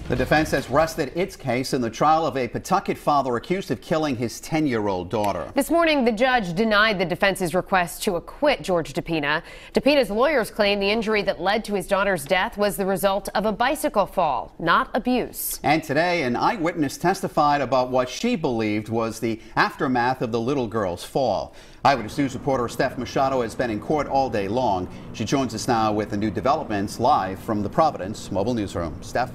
The defense has rested its case in the trial of a Pawtucket father accused of killing his 10-year-old daughter. This morning, the judge denied the defense's request to acquit George DePina. DePina's lawyers claim the injury that led to his daughter's death was the result of a bicycle fall, not abuse. And today, an eyewitness testified about what she believed was the aftermath of the little girl's fall. Eyewitness News reporter Steph Machado has been in court all day long. She joins us now with the new developments live from the Providence Mobile Newsroom. Steph?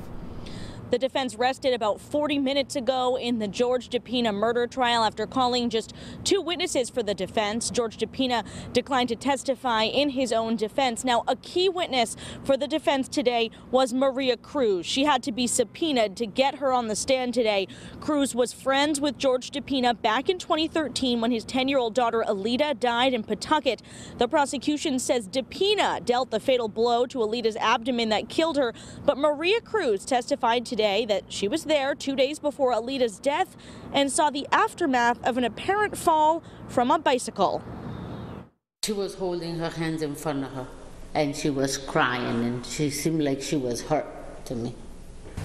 The defense rested about 40 minutes ago in the George DePina murder trial after calling just 2 witnesses for the defense. George DePina declined to testify in his own defense. Now, a key witness for the defense today was Maria Cruz. She had to be subpoenaed to get her on the stand today. Cruz was friends with George DePina back in 2013 when his 10-year-old daughter Aleida died in Pawtucket. The prosecution says DePina dealt the fatal blow to Aleida's abdomen that killed her, but Maria Cruz testified today that she was there 2 days before Aleida's death and saw the aftermath of an apparent fall from a bicycle. She was holding her hands in front of her and she was crying and she seemed like she was hurt to me.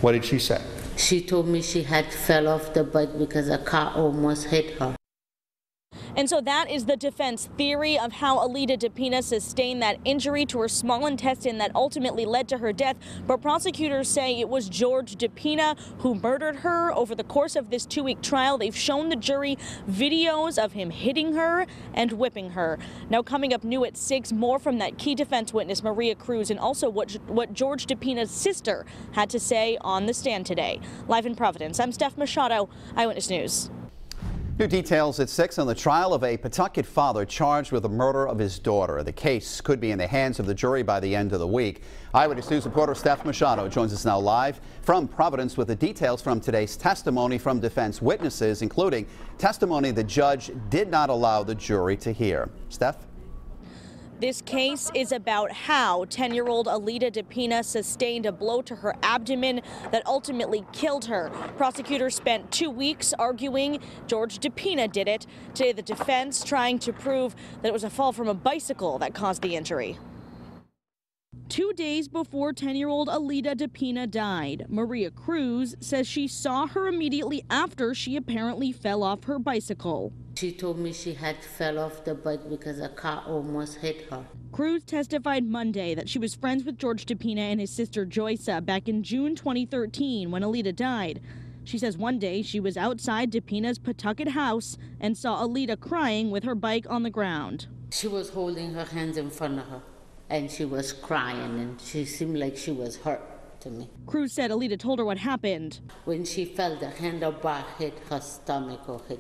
What did she say? She told me she had fell off the bike because a car almost hit her. And so that is the defense theory of how Aleida DePina sustained that injury to her small intestine that ultimately led to her death. But prosecutors say it was George DePina who murdered her. Over the course of this 2-week trial, they've shown the jury videos of him hitting her and whipping her. Now, coming up new at 6, more from that key defense witness, Maria Cruz, and also what George DePina's sister had to say on the stand today. Live in Providence, I'm Steph Machado, Eyewitness News. New details at 6 on the trial of a Pawtucket father charged with the murder of his daughter. The case could be in the hands of the jury by the end of the week. Eyewitness News reporter Steph Machado joins us now live from Providence with the details from today's testimony from defense witnesses, including testimony the judge did not allow the jury to hear. Steph? This case is about how 10-year-old Aleida DePina sustained a blow to her abdomen that ultimately killed her. Prosecutors spent 2 weeks arguing George DePina did it. Today, the defense trying to prove that it was a fall from a bicycle that caused the injury. 2 days before 10-year-old Aleida DePina died, Maria Cruz says she saw her immediately after she apparently fell off her bicycle. She told me she had fell off the bike because a car almost hit her. Cruz testified Monday that she was friends with George DePina and his sister Joysa back in June 2013 when Aleida died. She says one day she was outside DePina's Pawtucket house and saw Aleida crying with her bike on the ground. She was holding her hands in front of her and she was crying and she seemed like she was hurt to me. Cruz said Aleida told her what happened. When she fell, the handlebar hit her stomach or hit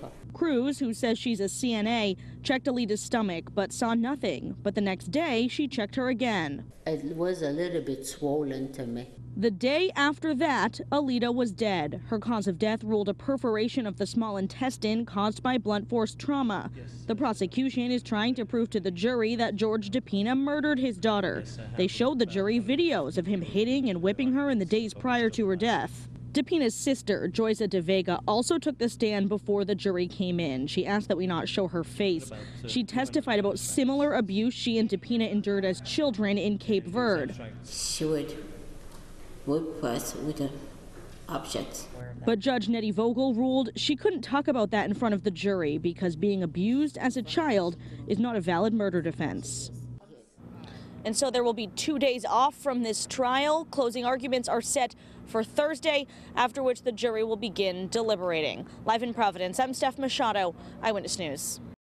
her. Cruz, who says she's a CNA, checked Aleida's stomach but saw nothing. But the next day, she checked her again. It was a little bit swollen to me. The day after that, Aleida was dead. Her cause of death ruled a perforation of the small intestine caused by blunt force trauma. The prosecution is trying to prove to the jury that George DePina murdered his daughter. They showed the jury videos of him hitting and whipping her in the days prior to her death. DePina's sister, Joysa de Vega, also took the stand before the jury came in. She asked that we not show her face. She testified about similar abuse she and DePina endured as children in Cape Verde. She would whip us with objects. But Judge Nettie Vogel ruled she couldn't talk about that in front of the jury because being abused as a child is not a valid murder defense. And so there will be 2 days off from this trial. Closing arguments are set for Thursday, after which the jury will begin deliberating. Live in Providence, I'm Steph Machado, Eyewitness News.